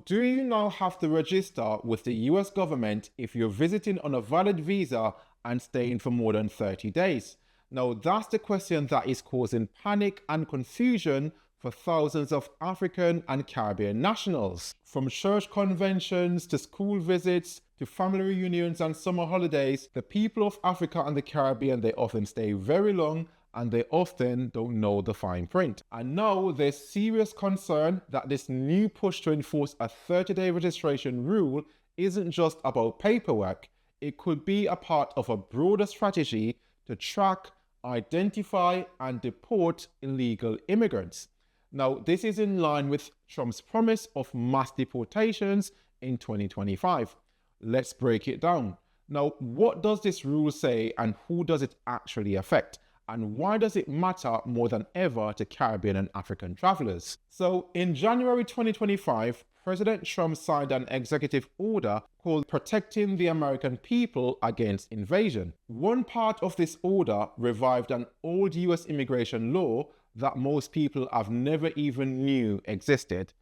do you now have to register with the US government if you're visiting on a valid visa and staying for more than 30 days? Now, that's the question that is causing panic and confusion for thousands of African and Caribbean nationals. From church conventions to school visits to family reunions and summer holidays, the people of Africa and the Caribbean, they often stay very long and they often don't know the fine print. And now there's serious concern that this new push to enforce a 30-day registration rule isn't just about paperwork. It could be a part of a broader strategy to track, identify, and deport illegal immigrants. Now, this is in line with Trump's promise of mass deportations in 2025. Let's break it down. Now, what does this rule say and who does it actually affect? And why does it matter more than ever to Caribbean and African travelers? So in January 2025, President Trump signed an executive order called Protecting the American People Against Invasion. One part of this order revived an old US immigration law that most people have never even knew existed,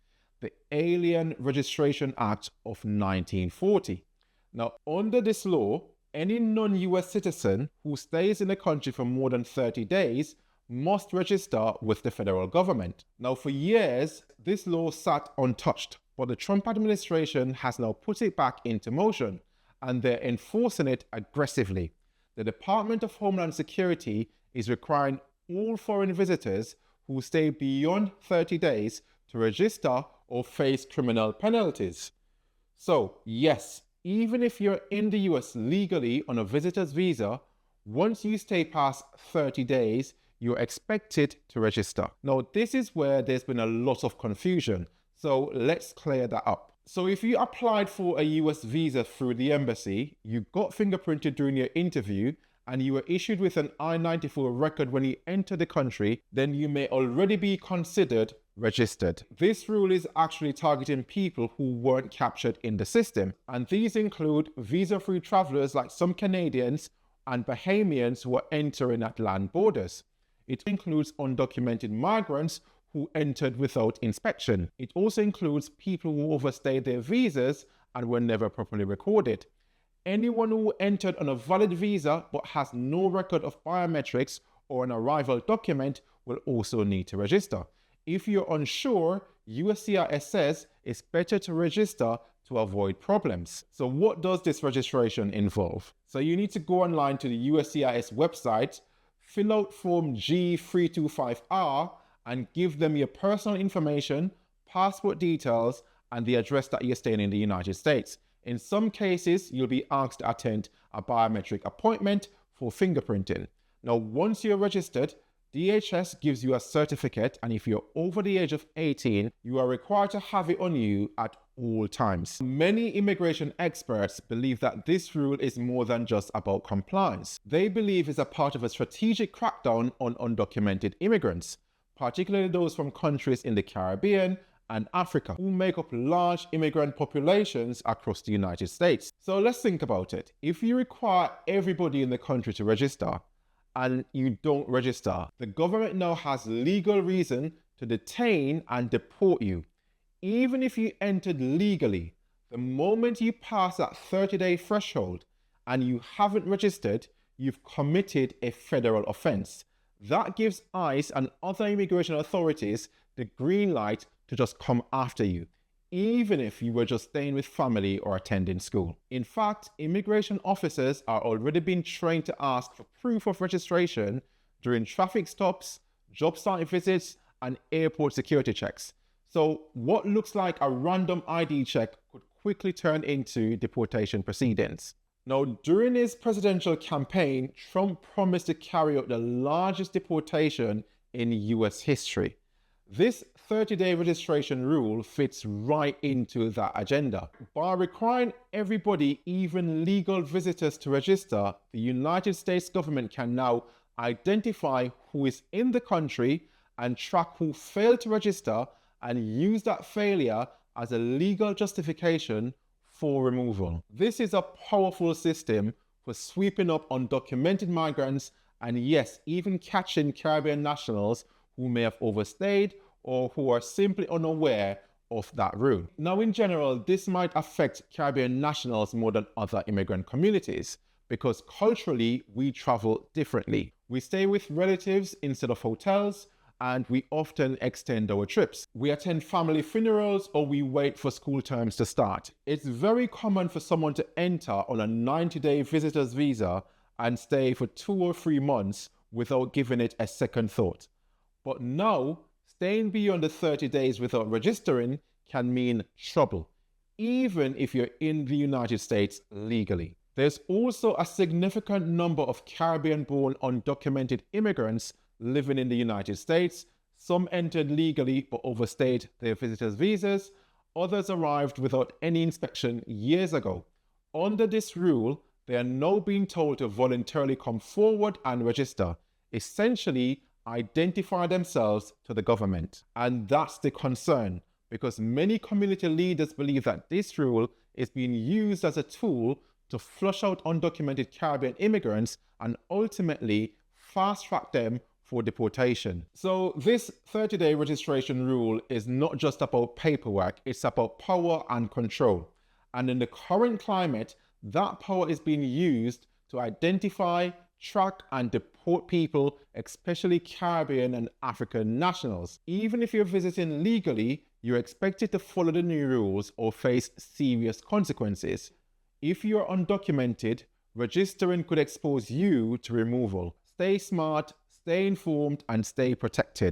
the Alien Registration Act of 1940. Now, under this law, any non-US citizen who stays in the country for more than 30 days must register with the federal government. Now, for years, this law sat untouched, but the Trump administration has now put it back into motion, and they're enforcing it aggressively. The Department of Homeland Security is requiring all foreign visitors who stay beyond 30 days to register or face criminal penalties. So, yes, even if you're in the US legally on a visitor's visa, once you stay past 30 days, you're expected to register. Now, this is where there's been a lot of confusion. So let's clear that up. So if you applied for a US visa through the embassy, you got fingerprinted during your interview, and you were issued with an I-94 record when you enter the country, then you may already be considered registered. This rule is actually targeting people who weren't captured in the system, and these include visa-free travelers like some Canadians and Bahamians who are entering at land borders. It includes undocumented migrants who entered without inspection. It also includes people who overstayed their visas and were never properly recorded. Anyone who entered on a valid visa but has no record of biometrics or an arrival document will also need to register. If you're unsure, USCIS says it's better to register to avoid problems. So what does this registration involve? So you need to go online to the USCIS website, fill out form G325R, and give them your personal information, passport details, and the address that you're staying in the United States. In some cases, you'll be asked to attend a biometric appointment for fingerprinting. Now, once you're registered, DHS gives you a certificate, and if you're over the age of 18, you are required to have it on you at all times. Many immigration experts believe that this rule is more than just about compliance. They believe it's a part of a strategic crackdown on undocumented immigrants, particularly those from countries in the Caribbean and Africa, who make up large immigrant populations across the United States. So let's think about it. If you require everybody in the country to register and you don't register, the government now has legal reason to detain and deport you. Even if you entered legally, the moment you pass that 30-day threshold and you haven't registered, you've committed a federal offense. That gives ICE and other immigration authorities the green light to just come after you, even if you were just staying with family or attending school. In fact, immigration officers are already being trained to ask for proof of registration during traffic stops, job site visits, and airport security checks. So what looks like a random ID check could quickly turn into deportation proceedings. Now, during his presidential campaign, Trump promised to carry out the largest deportation in US history. This 30-day registration rule fits right into that agenda. By requiring everybody, even legal visitors, to register, the United States government can now identify who is in the country and track who failed to register and use that failure as a legal justification for removal. This is a powerful system for sweeping up undocumented migrants and, yes, even catching Caribbean nationals who may have overstayed or who are simply unaware of that rule. Now, in general, this might affect Caribbean nationals more than other immigrant communities because culturally we travel differently. We stay with relatives instead of hotels, and we often extend our trips. We attend family funerals or we wait for school terms to start. It's very common for someone to enter on a 90-day visitor's visa and stay for 2 or 3 months without giving it a second thought. But now, staying beyond the 30 days without registering can mean trouble, even if you're in the United States legally. There's also a significant number of Caribbean-born undocumented immigrants living in the United States. Some entered legally but overstayed their visitors' visas. Others arrived without any inspection years ago. Under this rule, they are now being told to voluntarily come forward and register, essentially identify themselves to the government. And that's the concern, because many community leaders believe that this rule is being used as a tool to flush out undocumented Caribbean immigrants and ultimately fast-track them for deportation. So this 30-day registration rule is not just about paperwork, it's about power and control. And in the current climate, that power is being used to identify, track, and deport people, especially Caribbean and African nationals. Even if you're visiting legally, you're expected to follow the new rules or face serious consequences. If you're undocumented, registering could expose you to removal. Stay smart, stay informed, and stay protected.